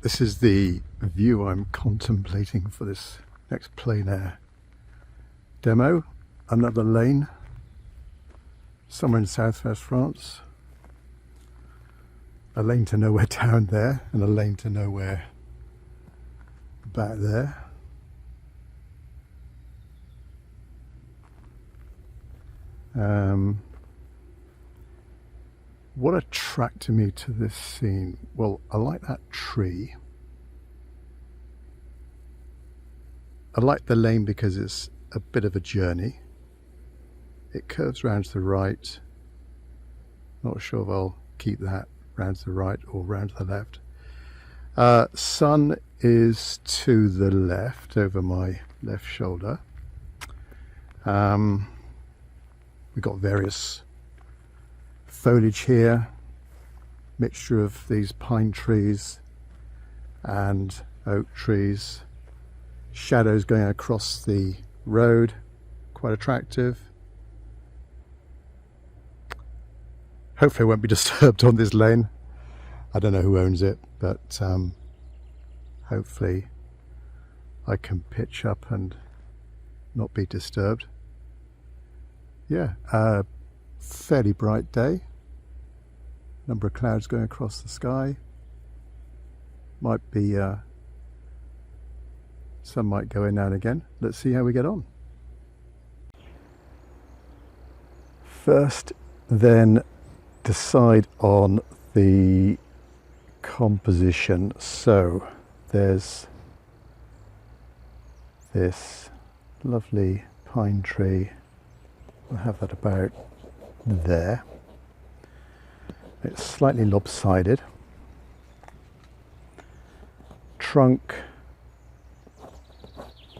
This is the view I'm contemplating for this next plein air demo. Another lane somewhere in southwest France. A lane to nowhere down there and a lane to nowhere back there. What attracted me to this scene? Well, I like that tree. I like the lane because it's a bit of a journey. It curves round to the right. Not sure if I'll keep that round to the right or round to the left. Sun is to the left, over my left shoulder. We've got various foliage here, mixture of these pine trees and oak trees, shadows going across the road, quite attractive. Hopefully I won't be disturbed on this lane. I don't know who owns it, but hopefully I can pitch up and not be disturbed. Yeah, fairly bright day. Number of clouds going across the sky. Might be sun might go in now and again. Let's see how we get on. First, then decide on the composition. So there's this lovely pine tree. We'll have that about there. It's slightly lopsided. Trunk,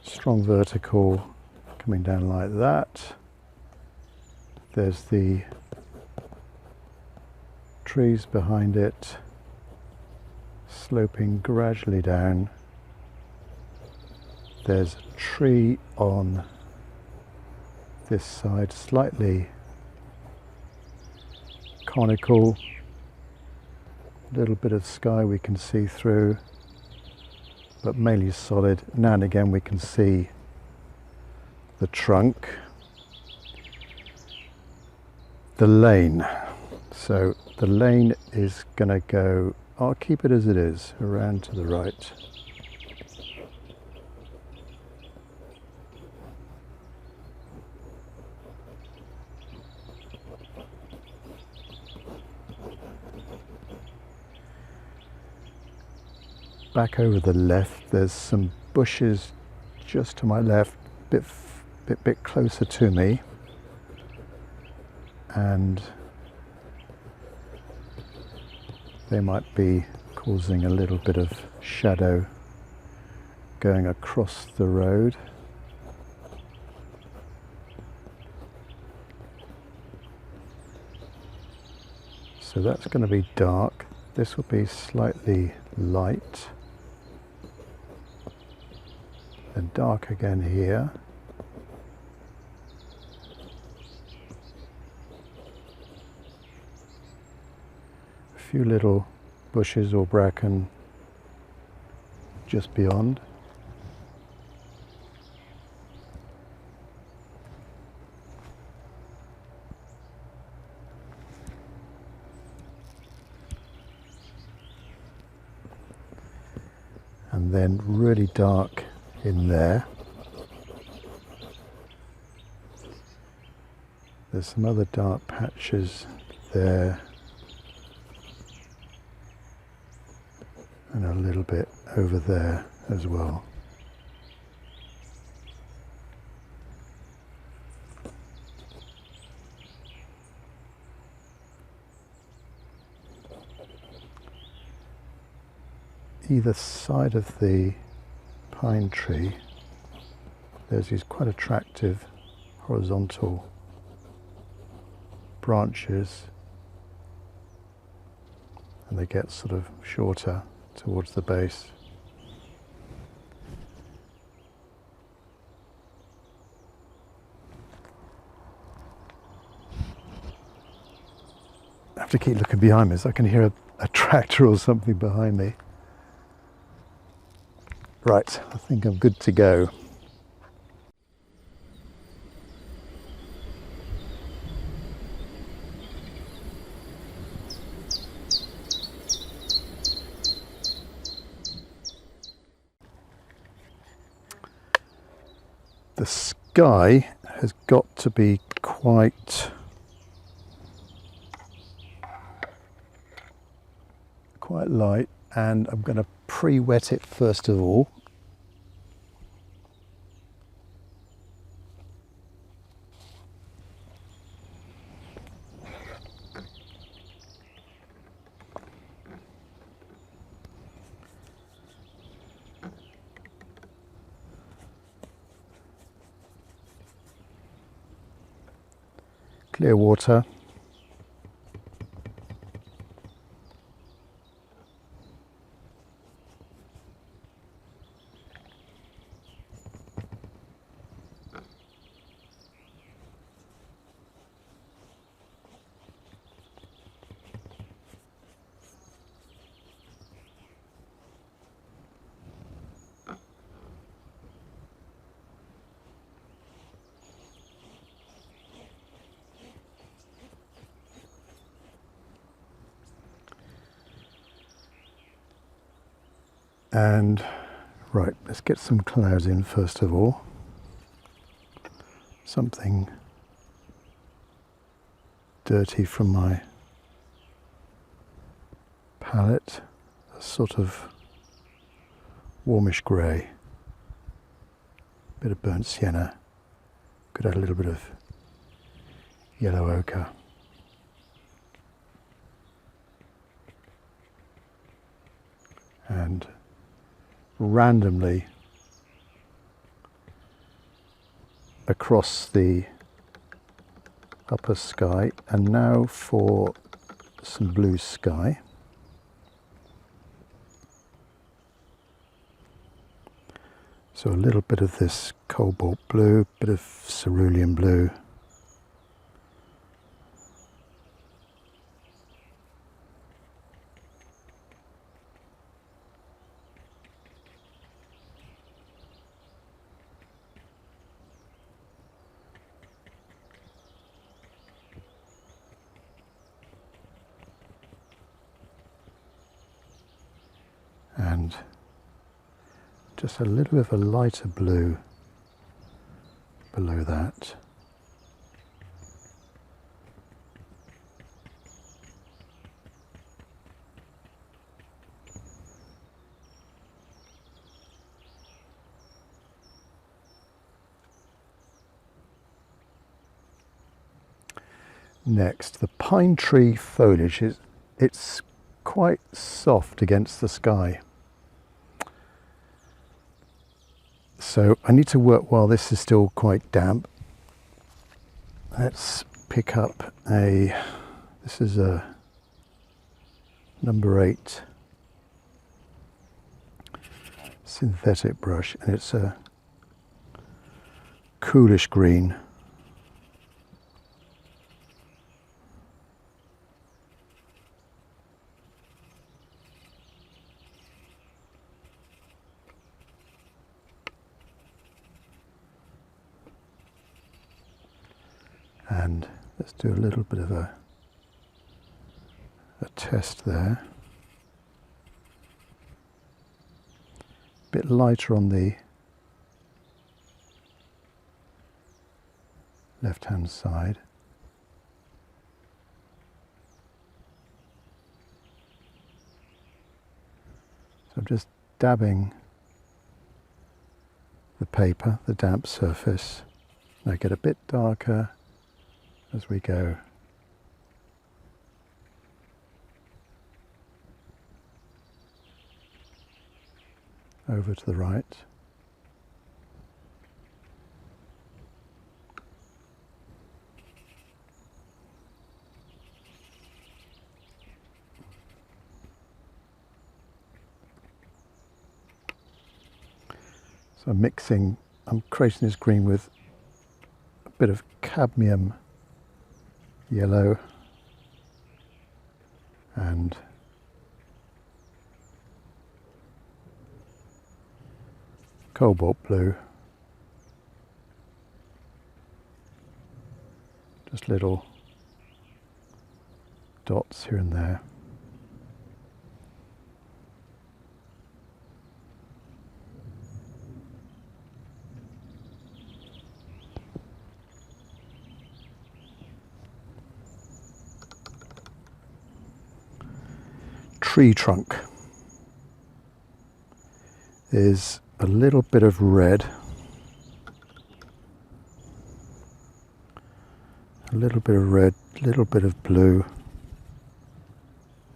strong vertical coming down like that. There's the trees behind it, sloping gradually down. There's a tree on this side, slightly conical, a little bit of sky we can see through, but mainly solid. Now and again we can see the trunk. The lane, so the lane is going to go, I'll keep it as it is, around to the right. Back over the left, there's some bushes just to my left, bit closer to me, and they might be causing a little bit of shadow going across the road. So that's going to be dark. This will be slightly light. And dark again here. A few little bushes or bracken just beyond. And then really dark in there. There's some other dark patches there, and a little bit over there as well. Either side of the pine tree, there's these quite attractive horizontal branches, and they get sort of shorter towards the base. I have to keep looking behind me so I can hear a tractor or something behind me. Right, I think I'm good to go. The sky has got to be quite light, and I'm going to pre-wet it first of all. Clear water. And right, let's get some clouds in first of all. Something dirty from my palette, a sort of warmish grey, bit of burnt sienna, could add a little bit of yellow ochre. And randomly across the upper sky, and now for some blue sky. So a little bit of this cobalt blue, bit of cerulean blue. And just a little bit of a lighter blue below that. Next, the pine tree foliage, it's quite soft against the sky. So I need to work while this is still quite damp. Let's pick up this is a number 8 synthetic brush, and it's a coolish green. And let's do a little bit of a test there. A bit lighter on the left-hand side. So I'm just dabbing the paper, the damp surface. And I get a bit darker as we go. Over to the right. So I'm creating this green with a bit of cadmium yellow and cobalt blue, just little dots here and there. Tree trunk is a little bit of red, a little bit of red, a little bit of blue,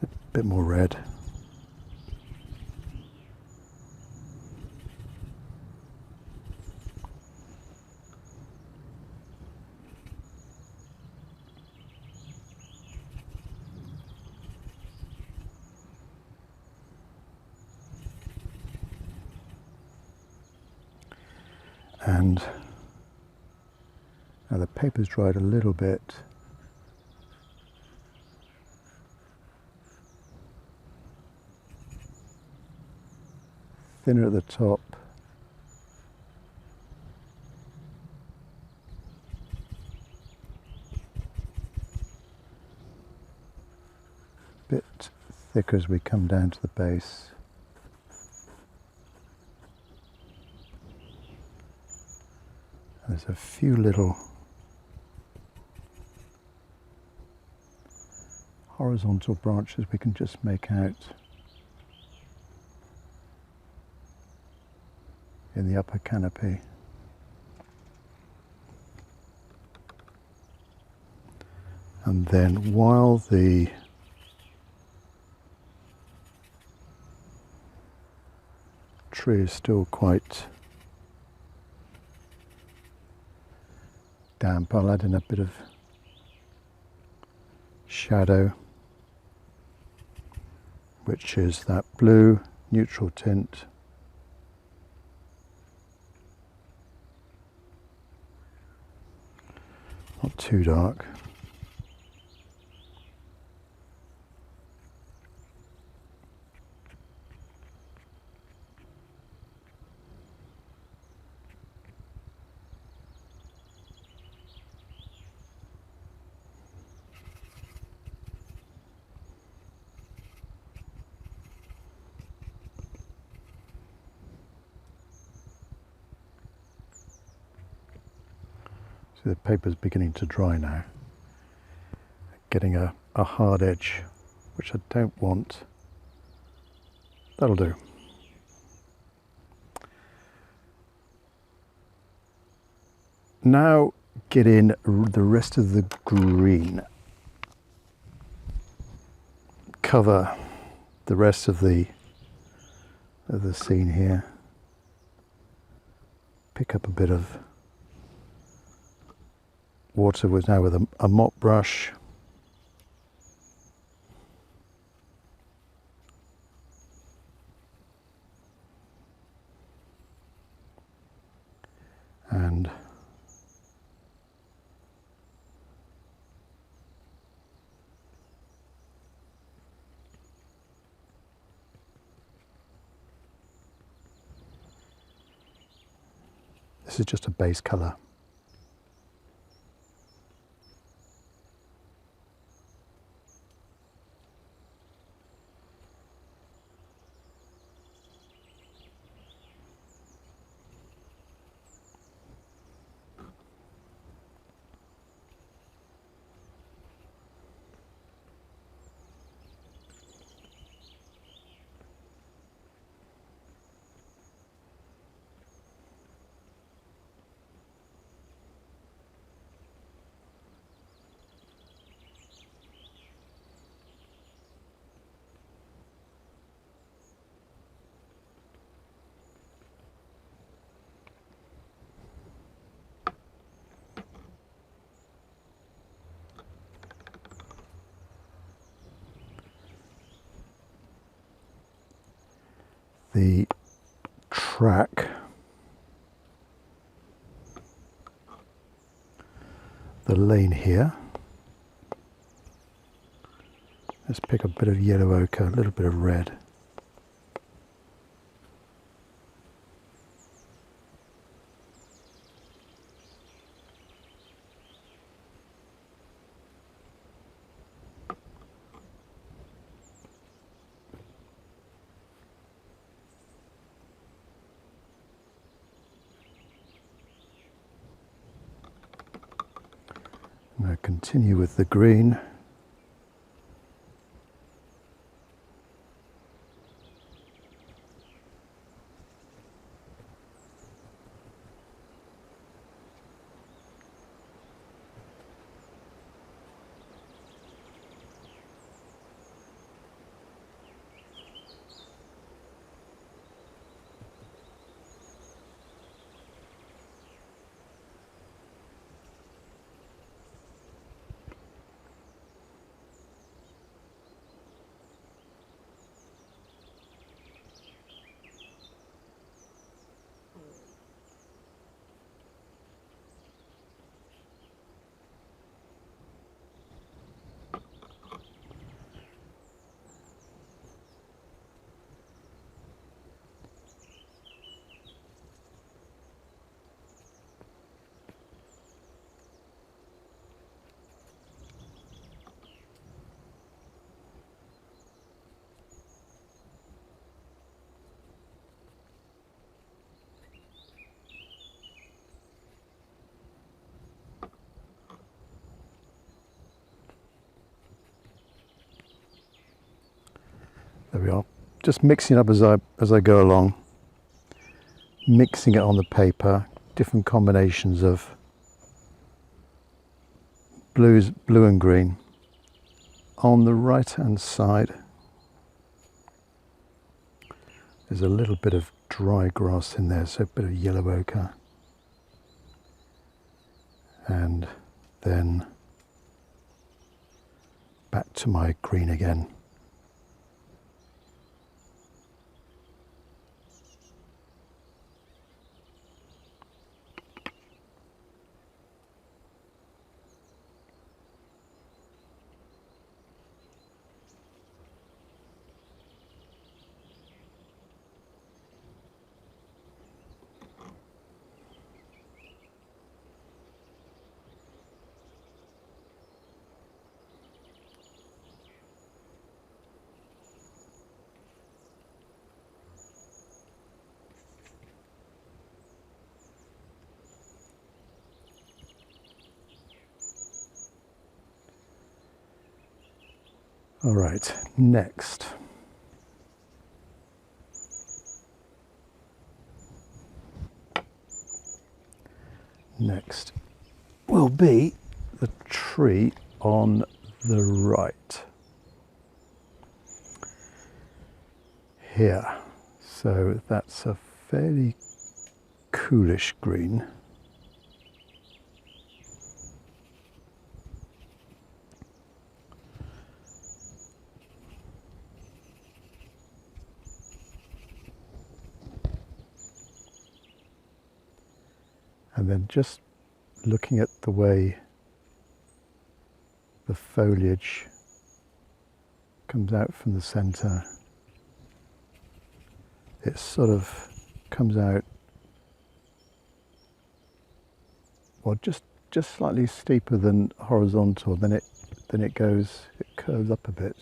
a bit more red. And now the paper's dried a little bit. Thinner at the top. Bit thicker as we come down to the base. There's a few little horizontal branches we can just make out in the upper canopy. And then while the tree is still quite damp, I'll add in a bit of shadow, which is that blue neutral tint. Not too dark. So the paper's beginning to dry now, getting a hard edge, which I don't want. That'll do. Now get in the rest of the green. Cover the rest of the scene here. Pick up a bit of water with a mop brush. And this is just a base color. The track, the lane here. Let's pick a bit of yellow ochre, a little bit of red. Now continue with the green. There we are. Just mixing up as I go along, mixing it on the paper, different combinations of blue and green. On the right hand side there's a little bit of dry grass in there, so a bit of yellow ochre, and then back to my green again. All right, next. Next will be the tree on the right here. So that's a fairly coolish green. And then just looking at the way the foliage comes out from the center, it sort of comes out, well, just slightly steeper than horizontal. Then it curves up a bit.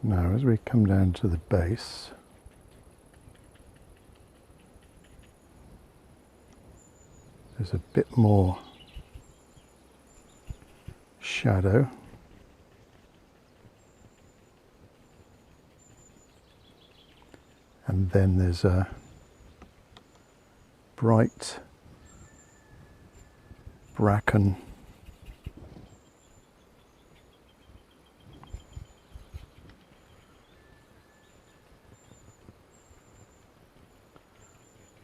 Now, as we come down to the base, there's a bit more shadow. And then there's a bright bracken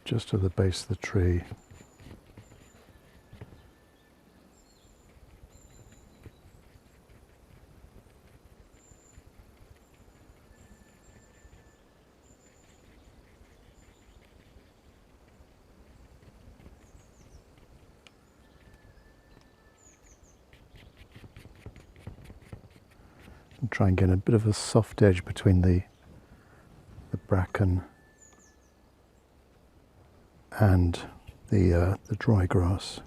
just at the base of the tree. And try and get a bit of a soft edge between the bracken and the dry grass.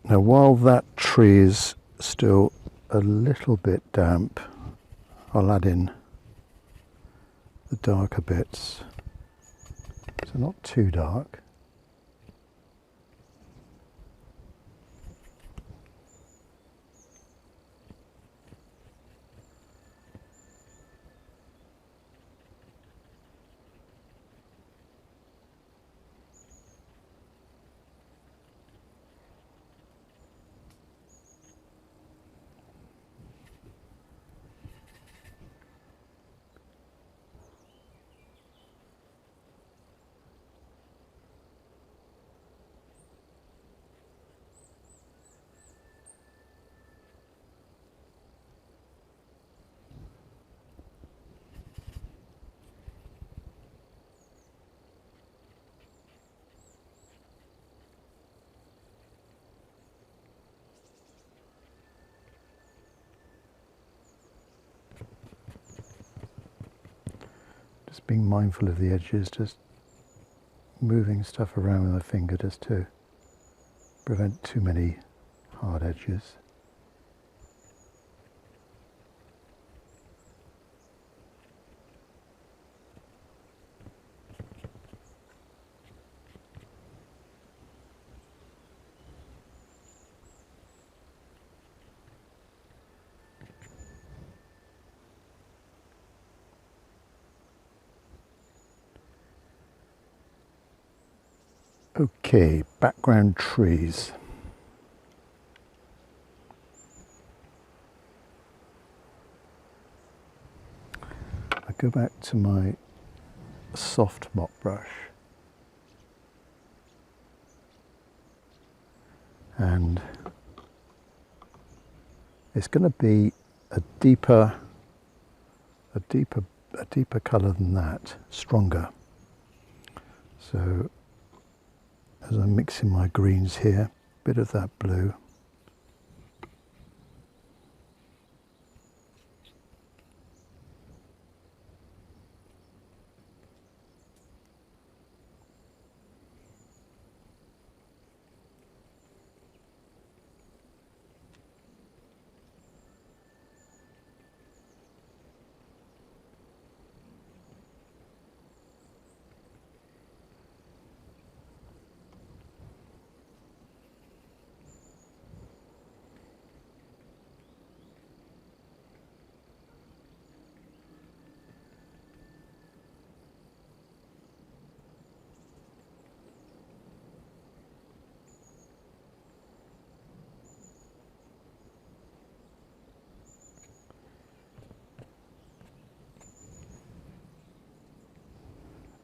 Now, while that tree is still a little bit damp, I'll add in the darker bits, so not too dark. Just being mindful of the edges, just moving stuff around with my finger just to prevent too many hard edges. Okay, background trees. I go back to my soft mop brush and it's going to be a deeper colour than that, stronger. So as I'm mixing my greens here, a bit of that blue.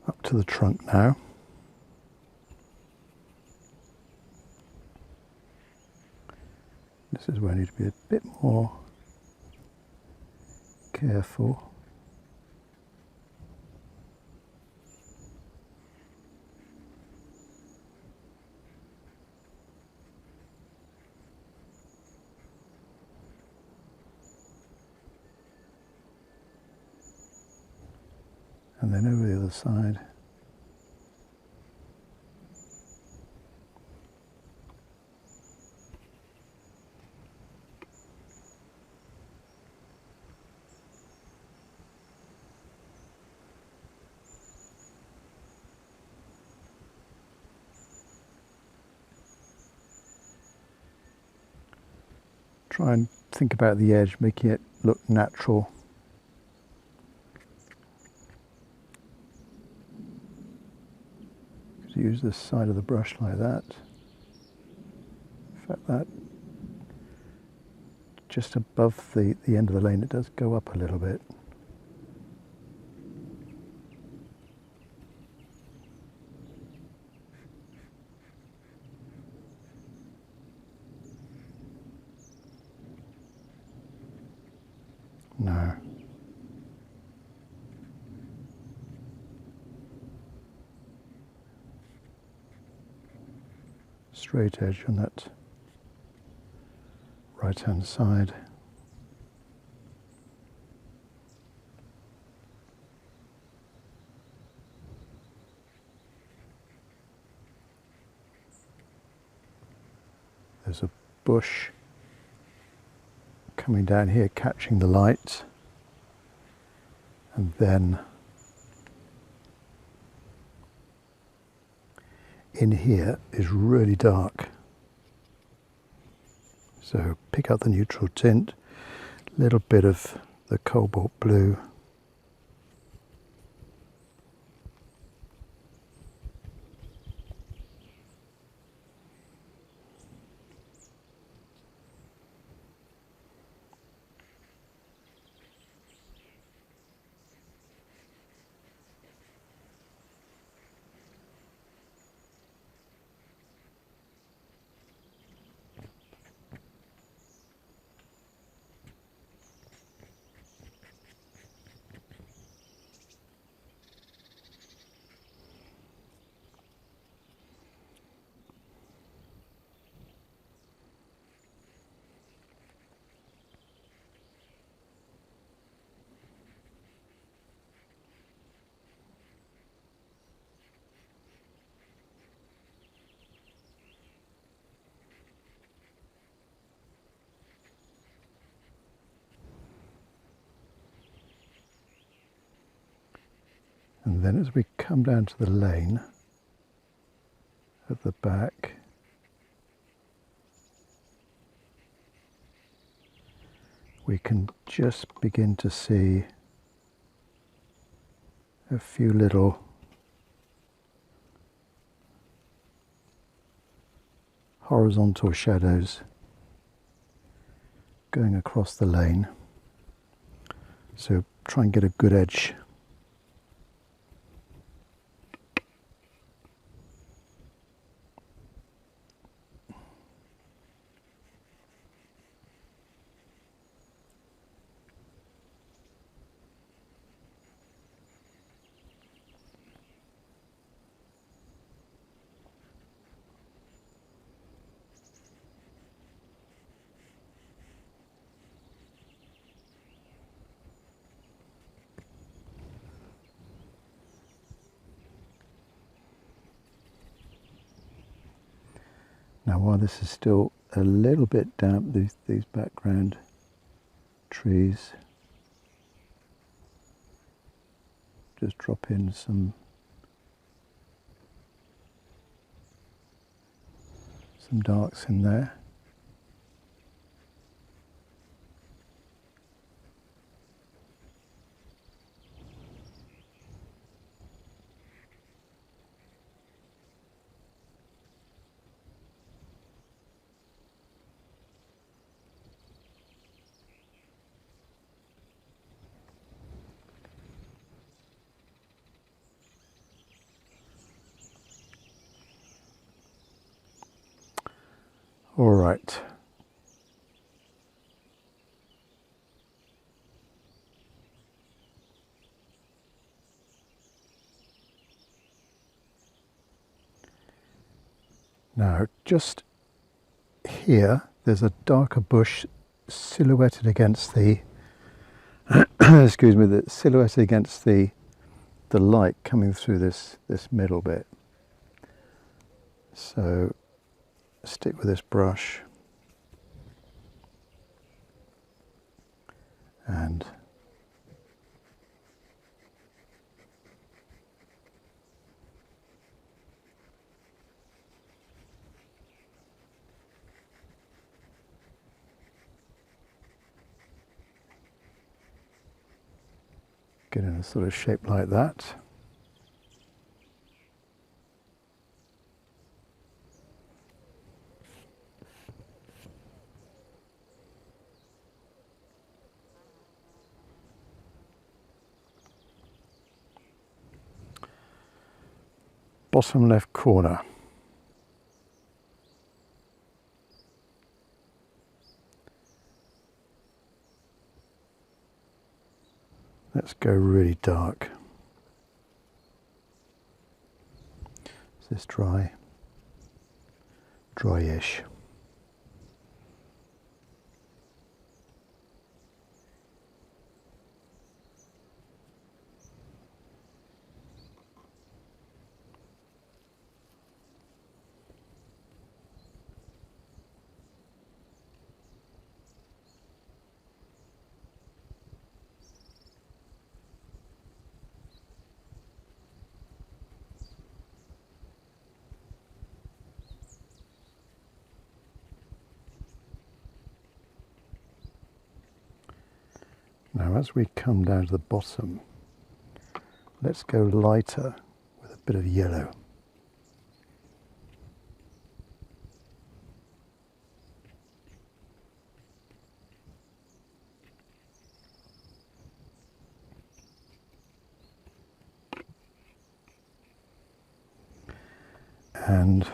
Up to the trunk now. This is where I need to be a bit more careful. And then over the other side. Try and think about the edge, making it look natural. Use this side of the brush like that. In fact, that just above the end of the lane, it does go up a little bit. No. Straight edge on that right hand side. There's a bush coming down here, catching the light, and then in here is really dark. So pick up the neutral tint, a little bit of the cobalt blue. And then as we come down to the lane at the back, we can just begin to see a few little horizontal shadows going across the lane. So try and get a good edge. Now while this is still a little bit damp, these background trees, just drop in some darks in there. All right. Now, just here, there's a darker bush silhouetted against the, excuse me, silhouetted against the the light coming through this middle bit. So stick with this brush and get in a sort of shape like that. Bottom left corner. Let's go really dark. Is this dry? Dry-ish. Now as we come down to the bottom, let's go lighter with a bit of yellow. And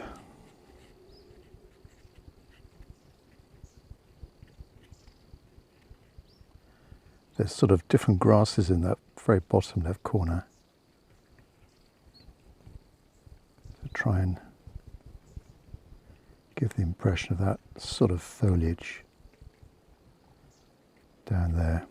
there's sort of different grasses in that very bottom left corner. So try and give the impression of that sort of foliage down there.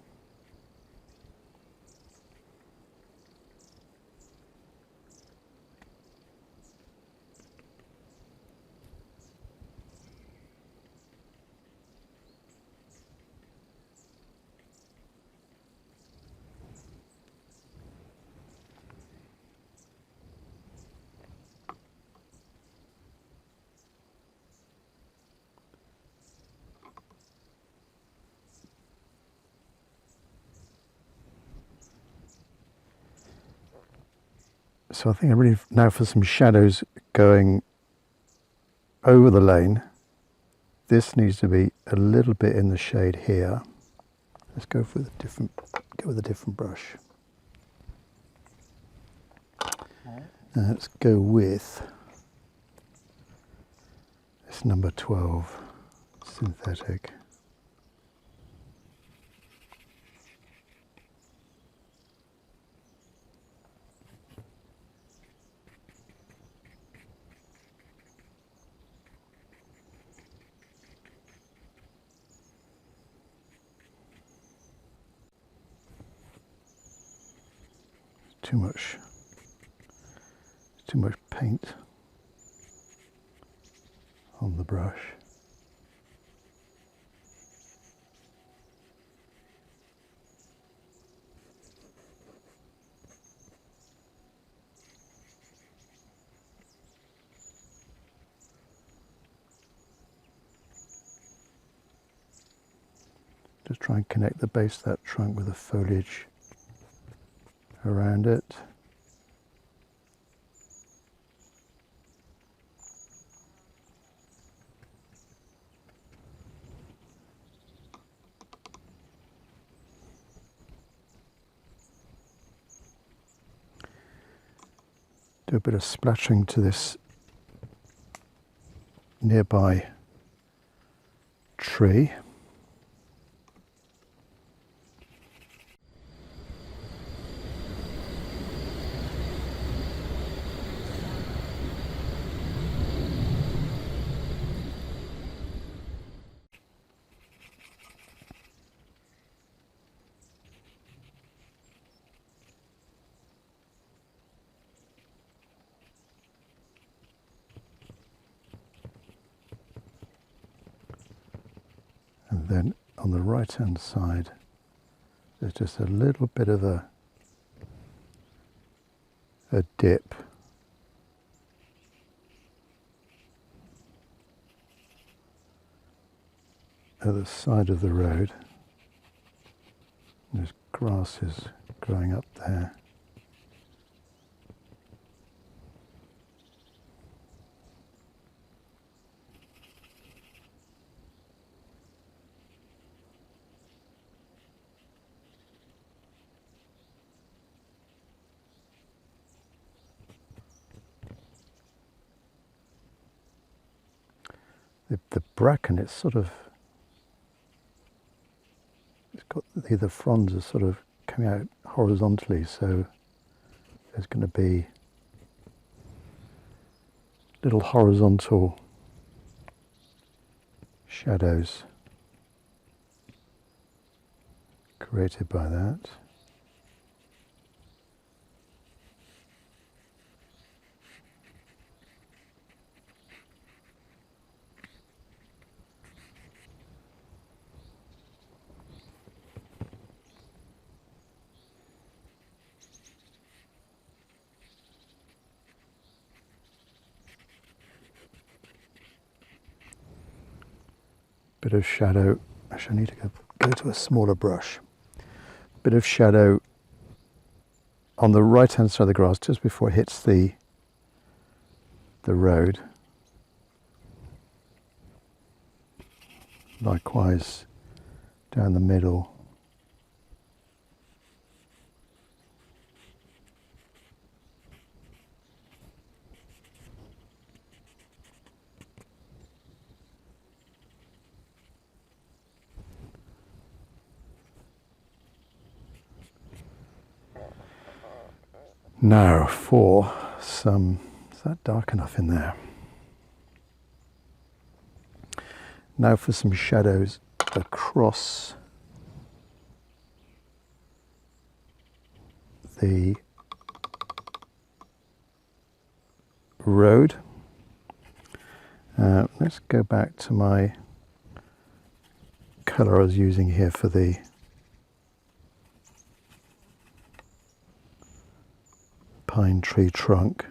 So I think I'm ready now for some shadows going over the lane. This needs to be a little bit in the shade here. Let's go with a different brush. Let's go with this number 12 synthetic. Too much paint on the brush. Just try and connect the base of that trunk with the foliage around it. Do a bit of splattering to this nearby tree. then on the right hand side there's just a little bit of a dip. At the side of the road. There's grasses growing up there. The bracken, it's got the fronds are sort of coming out horizontally, so there's going to be little horizontal shadows created by that. Bit of shadow. Actually, I need to go to a smaller brush. Bit of shadow on the right hand side of the grass just before it hits the road. Likewise down the middle. Now for some, is that dark enough in there? Now for some shadows across the road. Let's go back to my colour I was using here for the pine tree trunk.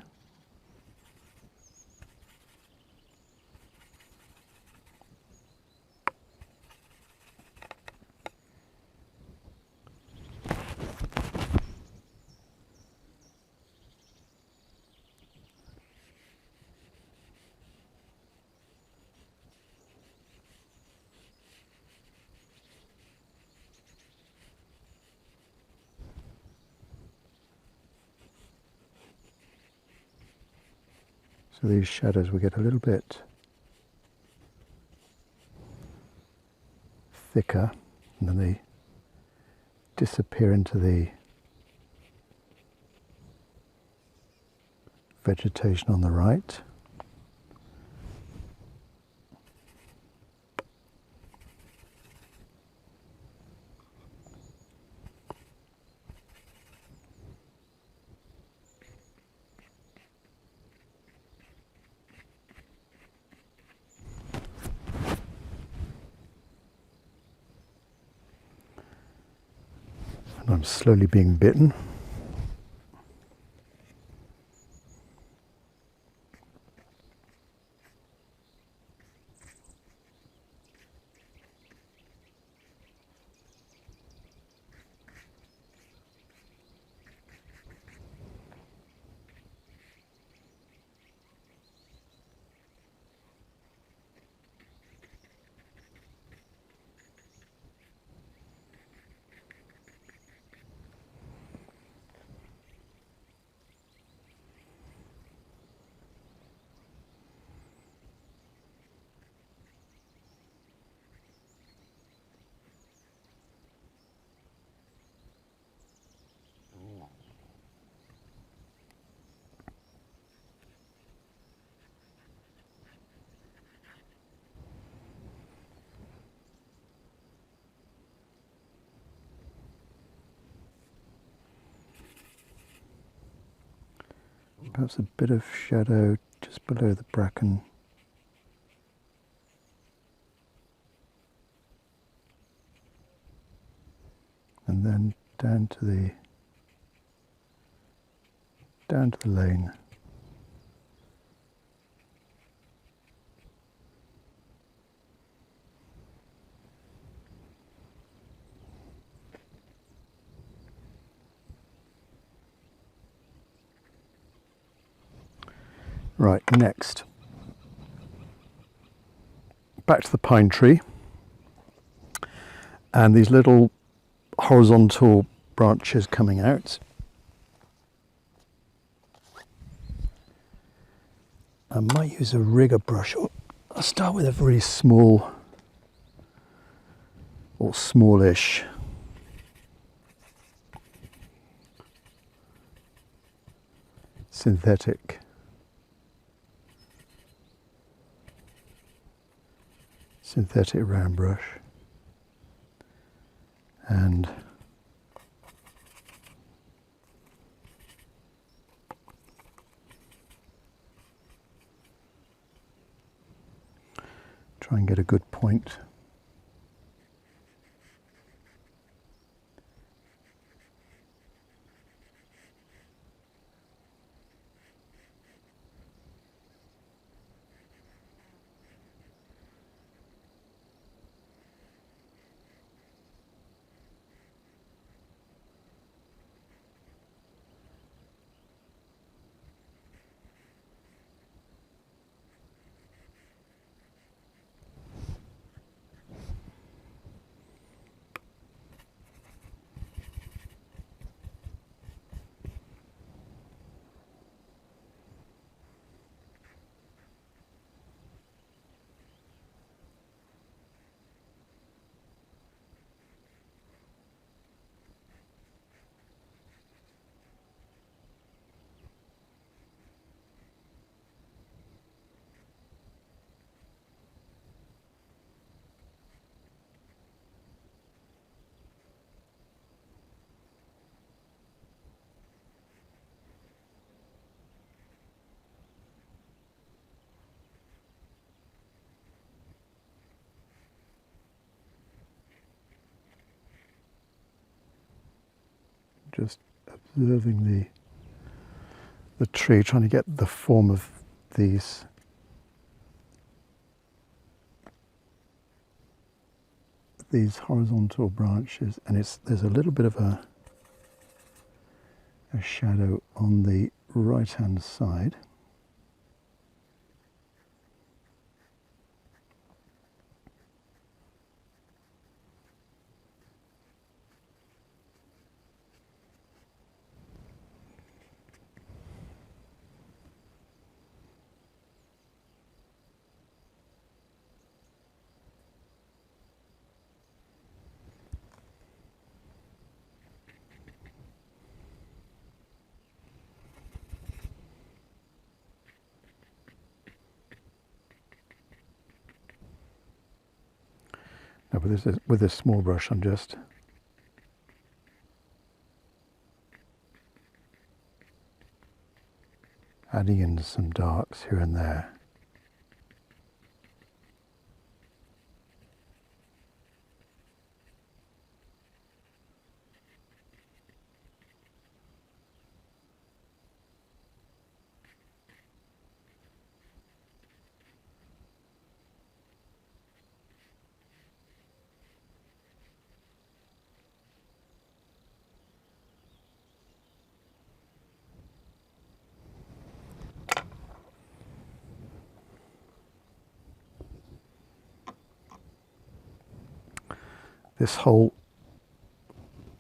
So these shadows will get a little bit thicker and then they disappear into the vegetation on the right. I'm slowly being bitten. Perhaps a bit of shadow just below the bracken. down to the lane. Right, next, back to the pine tree, and these little horizontal branches coming out. I might use a rigger brush, or I'll start with a very small or smallish synthetic round brush, and try and get a good point. Just observing the tree, trying to get the form of these horizontal branches, and there's a little bit of a shadow on the right hand side. Now with this small brush, I'm just adding in some darks here and there. This whole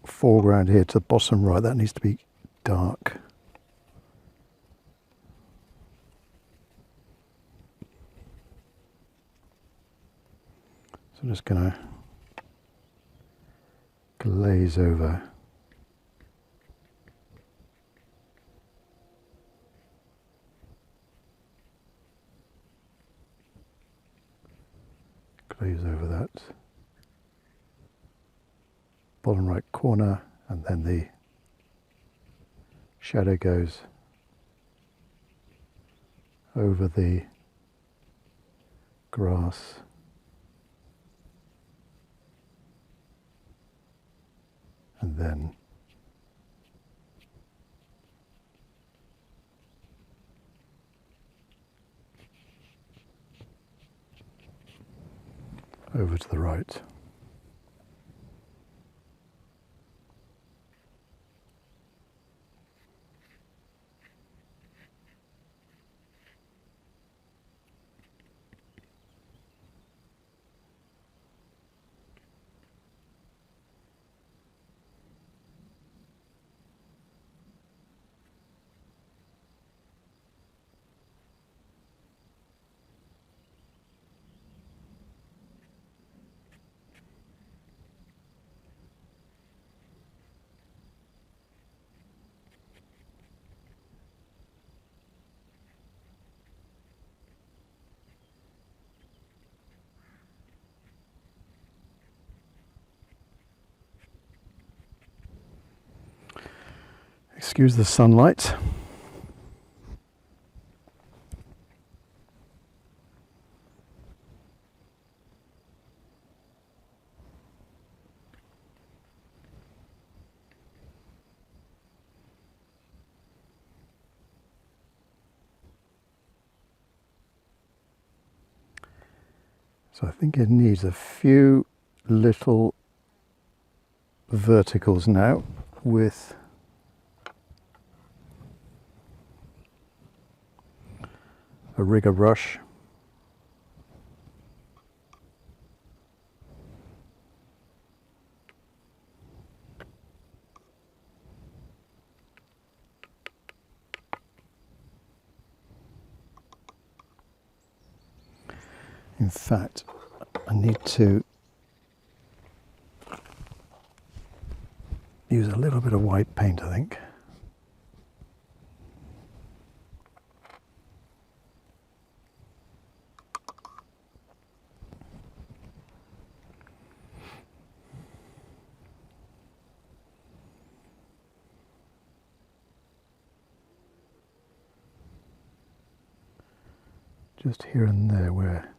foreground here to the bottom right, that needs to be dark. So I'm just going to glaze over. Glaze over that bottom right corner, and then the shadow goes over the grass. And then over to the right. Excuse the sunlight. So I think it needs a few little verticals now with a rigger brush. In fact, I need to use a little bit of white paint, I think. Just here and there where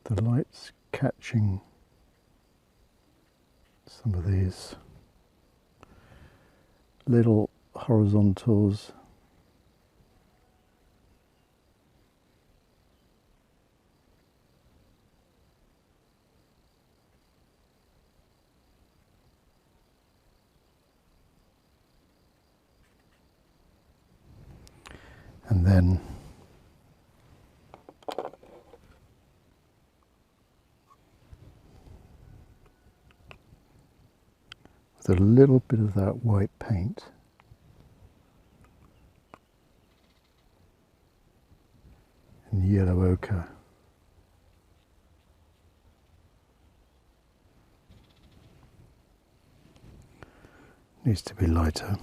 the light's catching some of these little horizontals. And then with a little bit of that white paint, and yellow ochre, needs to be lighter.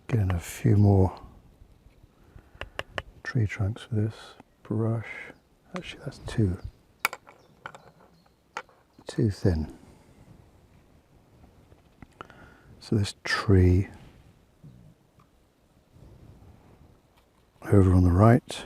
Getting a few more tree trunks with this brush. Actually, that's too thin. So this tree over on the right.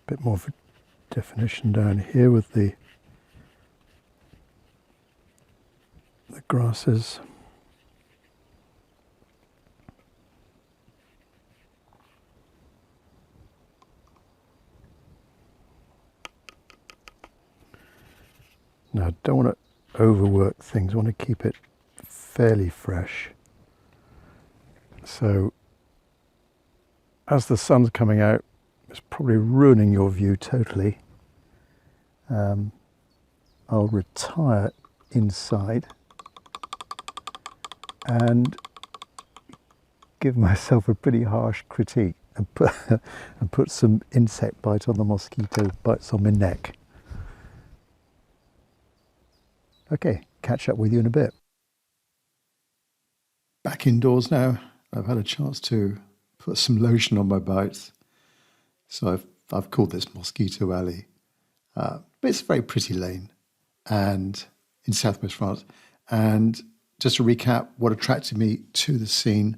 bit more of a definition down here with the grasses. Now, I don't want to overwork things. I want to keep it fairly fresh. So, as the sun's coming out, it's probably ruining your view totally. I'll retire inside and give myself a pretty harsh critique and put some insect bite on the mosquito bites on my neck. Okay, catch up with you in a bit. Back indoors now. I've had a chance to put some lotion on my bites. So I've called this Mosquito Alley. But it's a very pretty lane and in southwest France. And just to recap, what attracted me to the scene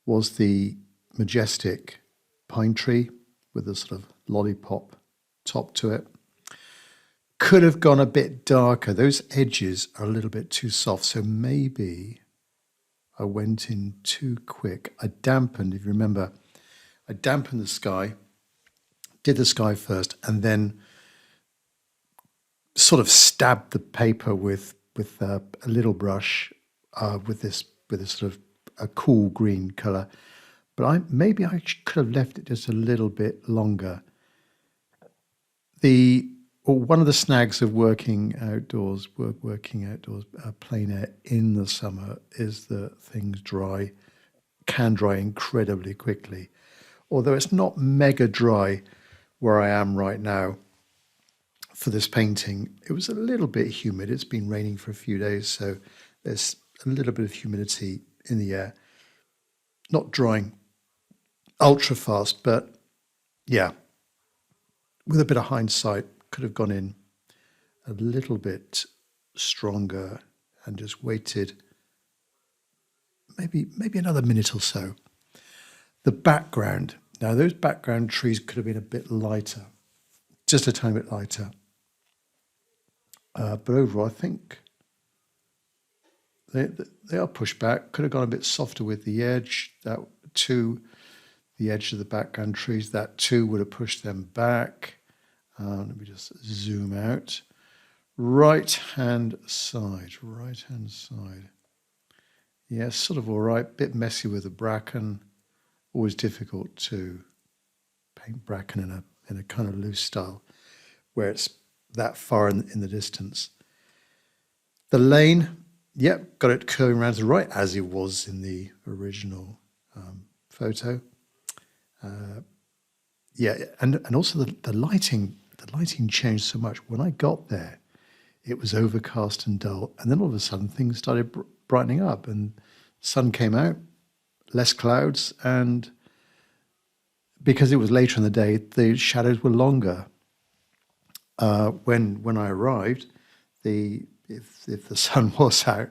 was the majestic pine tree with a sort of lollipop top to it. Could have gone a bit darker. Those edges are a little bit too soft, so maybe I went in too quick. I dampened, if you remember, I dampened the sky, did the sky first, and then sort of stabbed the paper with a little brush with this sort of a cool green colour. But maybe I could have left it just a little bit longer. One of the snags of working outdoors, plein air in the summer, is that things can dry incredibly quickly. Although it's not mega dry where I am right now for this painting, it was a little bit humid. It's been raining for a few days, so there's a little bit of humidity in the air. Not drying ultra fast, but yeah, with a bit of hindsight, could have gone in a little bit stronger and just waited maybe another minute or so. The background, now those background trees could have been a bit lighter, just a tiny bit lighter. But overall, I think they are pushed back. Could have gone a bit softer with the edge. The edge of the background trees, that too would have pushed them back. Let me just zoom out. Right-hand side. Yeah, sort of all right. Bit messy with the bracken. Always difficult to paint bracken in a kind of loose style where it's that far in the distance. The lane, yep, got it curving around to the right as it was in the original photo. Yeah, and also the lighting changed so much. When I got there, it was overcast and dull, and then all of a sudden things started brightening up, and the sun came out, less clouds, and because it was later in the day, the shadows were longer. When I arrived, if the sun was out,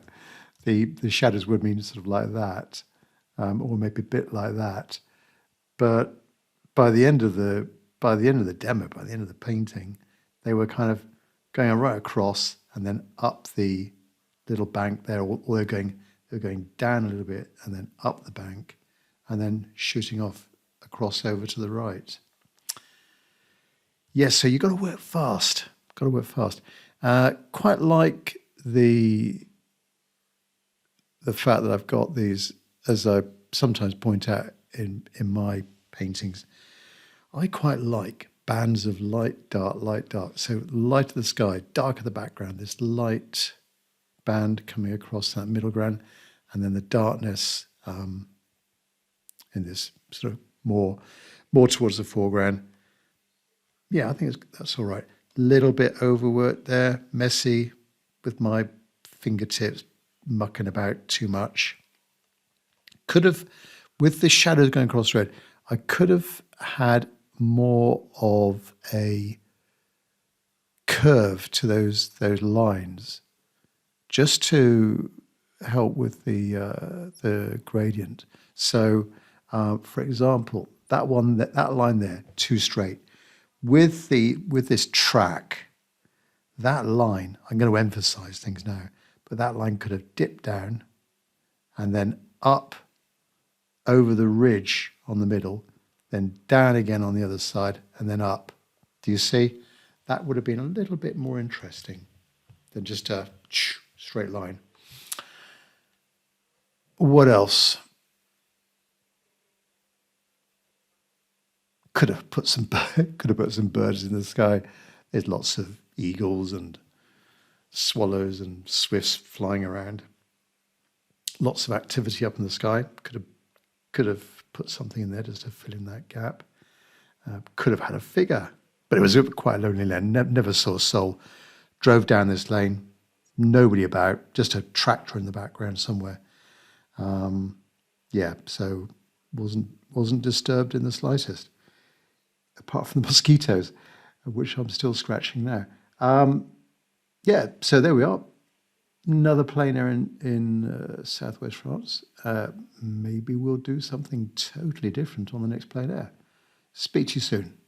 the shadows would mean sort of like that, or maybe a bit like that. But by the end of the demo, by the end of the painting, they were kind of going right across and then up the little bank there, or they're going down a little bit and then up the bank and then shooting off across over to the right. Yes, so you've got to work fast. Quite like the fact that I've got these, as I sometimes point out in my paintings, I quite like bands of light, dark. So light of the sky, dark of the background, this light band coming across that middle ground, and then the darkness in this sort of more towards the foreground. Yeah, I think that's all right. Little bit overworked there, messy, with my fingertips mucking about too much. Could have, with the shadows going across red, I could have had more of a curve to those lines, just to help with the gradient. So, for example, that line there, too straight. with this track, that line, I'm going to emphasize things now, but that line could have dipped down and then up over the ridge on the middle, then down again on the other side, and then up. Do you see? That would have been a little bit more interesting than just a straight line. What else? Could have put some birds in the sky. There's lots of eagles and swallows and swifts flying around. Lots of activity up in the sky. Could have put something in there just to fill in that gap. Could have had a figure, but it was quite a lonely lane. Never saw a soul. Drove down this lane, nobody about, just a tractor in the background somewhere. Yeah, so wasn't disturbed in the slightest, apart from the mosquitoes, which I'm still scratching now. Yeah, so there we are. Another plein air in southwest France. Maybe we'll do something totally different on the next plein air. Speak to you soon.